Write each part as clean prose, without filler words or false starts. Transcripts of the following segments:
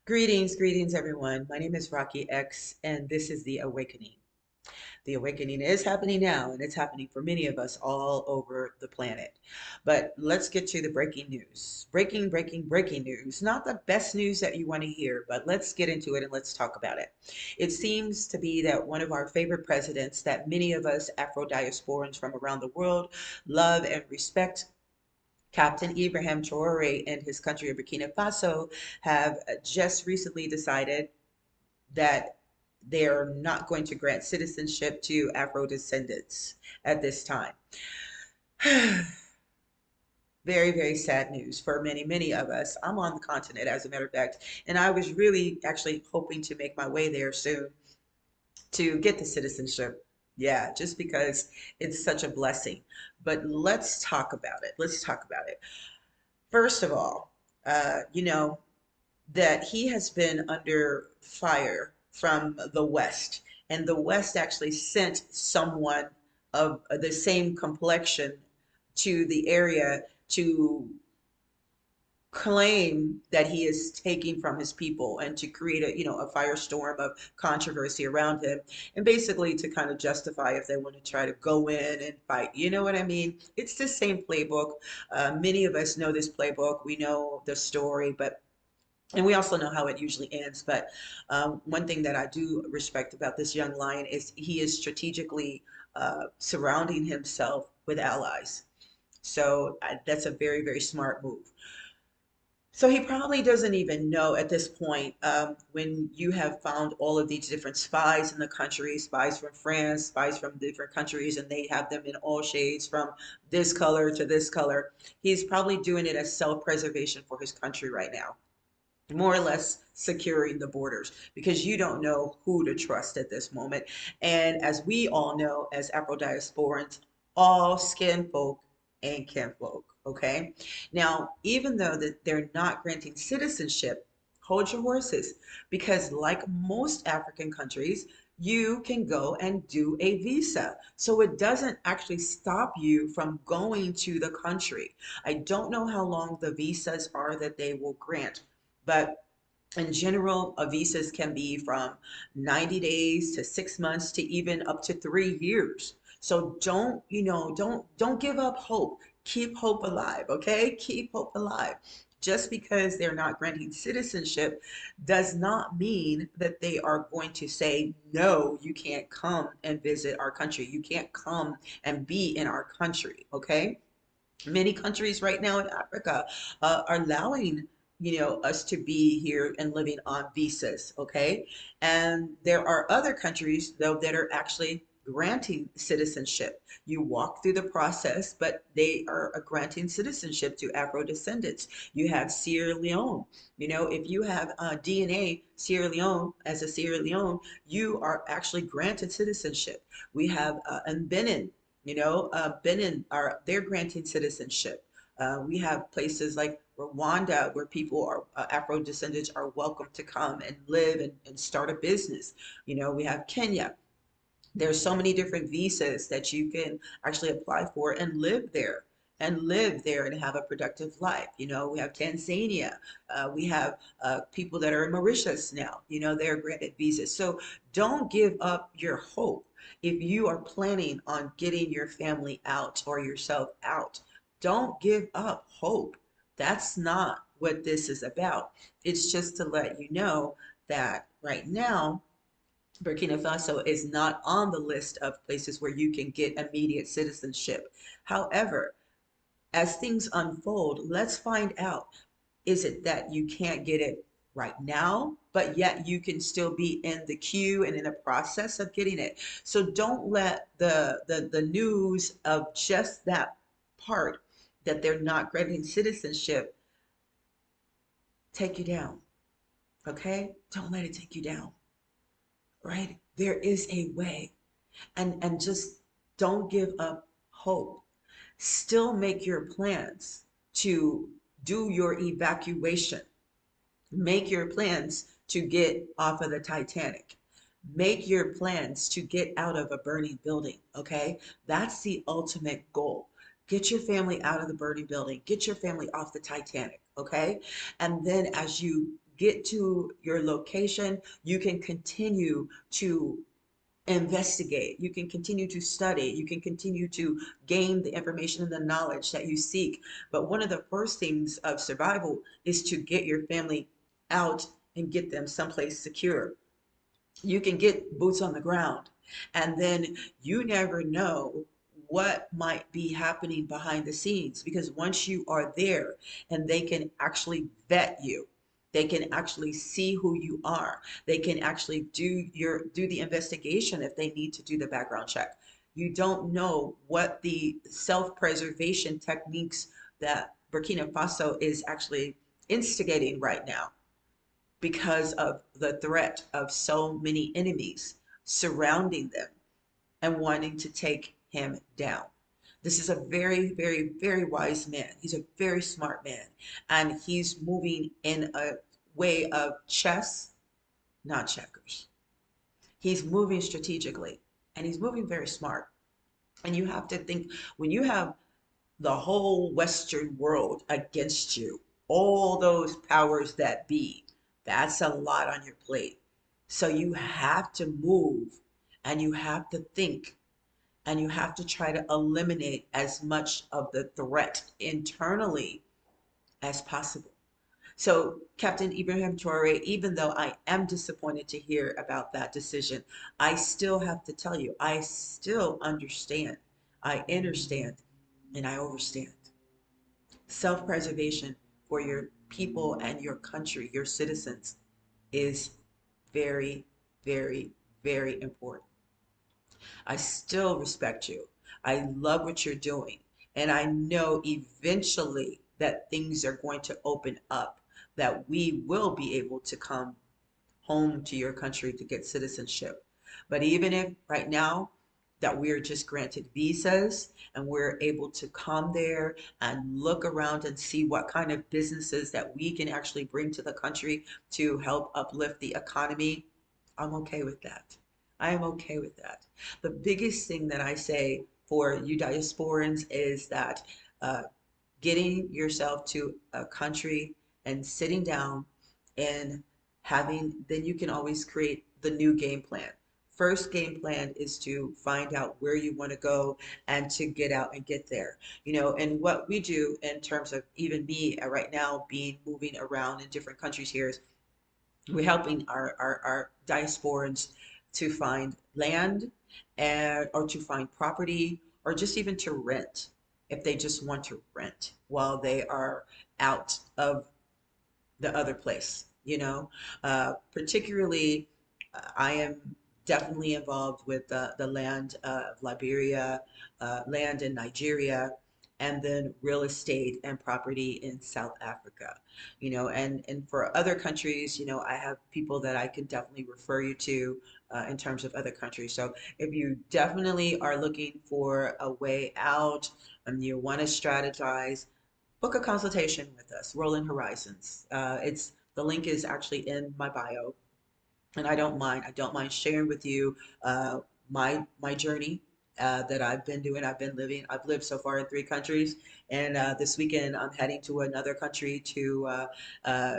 Greetings, everyone. My name is Rocki X, and this is The Awakening. The awakening is happening now, and it's happening for many of us all over the planet. But let's get to the breaking news. Breaking news. Not the best news that you want to hear, but let's get into it and let's talk about it. It seems to be that one of our favorite presidents that many of us Afro Diasporans from around the world love and respect, Captain Ibrahim Traore and his country of Burkina Faso have just recently decided that they're not going to grant citizenship to Afro descendants at this time. Very sad news for many of us. I'm on the continent, as a matter of fact, and I was really actually hoping to make my way there soon to get the citizenship. Yeah, just because it's such a blessing. But let's talk about it. Let's talk about it. First of all, you know, that he has been under fire from the West, and the West actually sent someone of the same complexion to the area to claim that he is taking from his people and to create a firestorm of controversy around him, and basically to kind of justify if they want to try to go in and fight. You know what I mean? It's the same playbook. Many of us know this playbook. We know the story, but and we also know how it usually ends. But one thing that I do respect about this young lion is he is strategically surrounding himself with allies. So that's a very smart move. So he probably doesn't even know at this point, when you have found all of these different spies in the country, spies from France, spies from different countries, and they have them in all shades from this color to this color. He's probably doing it as self-preservation for his country right now, more or less securing the borders, because you don't know who to trust at this moment. And as we all know, as Afro diasporans, all skin folk ain't kinfolk. Okay. Now, even though that they're not granting citizenship, hold your horses, because like most African countries, you can go and do a visa. So it doesn't actually stop you from going to the country. I don't know how long the visas are that they will grant, but in general, visas can be from 90 days to 6 months to even up to 3 years. So don't give up hope. Keep hope alive, okay? Keep hope alive. Just because they're not granting citizenship does not mean that they are going to say, no, you can't come and visit our country. You can't come and be in our country, okay? Many countries right now in Africa are allowing us to be here and living on visas, okay? And there are other countries though that are actually granting citizenship. You walk through the process, but they are granting citizenship to Afro descendants. You have Sierra Leone. If you have DNA Sierra Leone, as a Sierra Leone, you are actually granted citizenship. We have in Benin, Benin, are they're granting citizenship. We have places like Rwanda where people are Afro descendants are welcome to come and live and start a business. We have Kenya. There's so many different visas that you can actually apply for and live there and have a productive life. We have Tanzania. We have people that are in Mauritius now. They're granted visas. So don't give up your hope. If you are planning on getting your family out or yourself out, don't give up hope. That's not what this is about. It's just to let you know that right now, Burkina Faso is not on the list of places where you can get immediate citizenship. However, as things unfold, let's find out, is it that you can't get it right now, but yet you can still be in the queue and in the process of getting it? So don't let the news of just that part, that they're not granting citizenship, take you down. Okay? Don't let it take you down. Right? There is a way. And just don't give up hope. Still make your plans to do your evacuation. Make your plans to get off of the Titanic. Make your plans to get out of a burning building, okay? That's the ultimate goal. Get your family out of the burning building. Get your family off the Titanic, okay? And then as you get to your location, you can continue to investigate, you can continue to study, you can continue to gain the information and the knowledge that you seek. But one of the first things of survival is to get your family out and get them someplace secure. You can get boots on the ground, and then you never know what might be happening behind the scenes, because once you are there and they can actually vet you, they can actually see who you are, they can actually do the investigation if they need to do the background check. You don't know what the self-preservation techniques that Burkina Faso is actually instigating right now, because of the threat of so many enemies surrounding them and wanting to take him down. This is a very, very, very wise man. He's a very smart man. And he's moving in a way of chess, not checkers. He's moving strategically and he's moving very smart. And you have to think, when you have the whole Western world against you, all those powers that be, that's a lot on your plate. So you have to move and you have to think and you have to try to eliminate as much of the threat internally as possible. So, Captain Ibrahim Traore, even though I am disappointed to hear about that decision, I still have to tell you, I still understand, I understand, and I overstand. Self-preservation for your people and your country, your citizens, is very, very, very important. I still respect you. I love what you're doing. And I know eventually that things are going to open up, that we will be able to come home to your country to get citizenship. But even if right now that we're just granted visas and we're able to come there and look around and see what kind of businesses that we can actually bring to the country to help uplift the economy, I'm okay with that. I am okay with that. The biggest thing that I say for you diasporans is that uh, getting yourself to a country and sitting down and having, then you can always create the new game plan. First game plan is to find out where you want to go and to get out and get there. And what we do in terms of even me right now being moving around in different countries here is we're helping our diasporans to find land, or to find property, or just even to rent if they just want to rent while they are out of the other place. Particularly, I am definitely involved with the land of Liberia, land in Nigeria, and then real estate and property in South Africa. And for other countries, I have people that I can definitely refer you to in terms of other countries. So if you definitely are looking for a way out and you want to strategize, book a consultation with us, Rolling Horizons. It's the link is actually in my bio, and I don't mind sharing with you my journey that I've been doing. I've been living. I've lived so far in 3 countries, and this weekend I'm heading to another country to uh,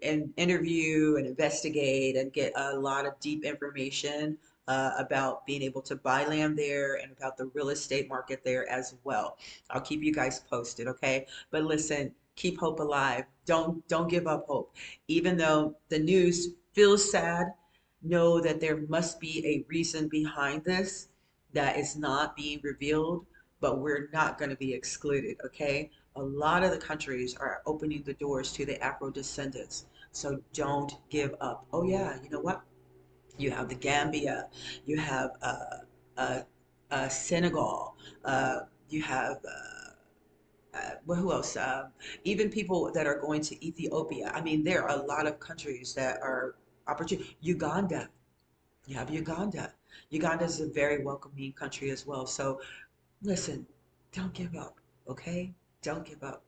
interview and investigate and get a lot of deep information about being able to buy land there and about the real estate market there as well. I'll keep you guys posted, okay? But listen, keep hope alive. Don't give up hope. Even though the news feels sad, know that there must be a reason behind this that is not being revealed, but we're not going to be excluded, okay? A lot of the countries are opening the doors to the Afro descendants. So don't give up. Oh yeah, you know what? You have the Gambia, you have Senegal, you have well, who else? Even people that are going to Ethiopia. I mean, there are a lot of countries that are opportunity. Uganda, you have Uganda. Uganda is a very welcoming country as well. So listen, don't give up, okay? Don't give up.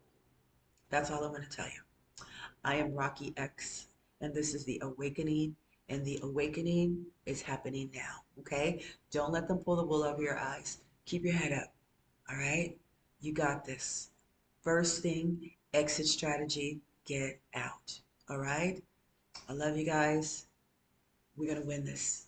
That's all I want to tell you. I am Rocky X, and this is the awakening, and the awakening is happening now, okay? Don't let them pull the wool over your eyes. Keep your head up, all right? You got this. First thing, exit strategy, get out, all right? I love you guys. We're going to win this.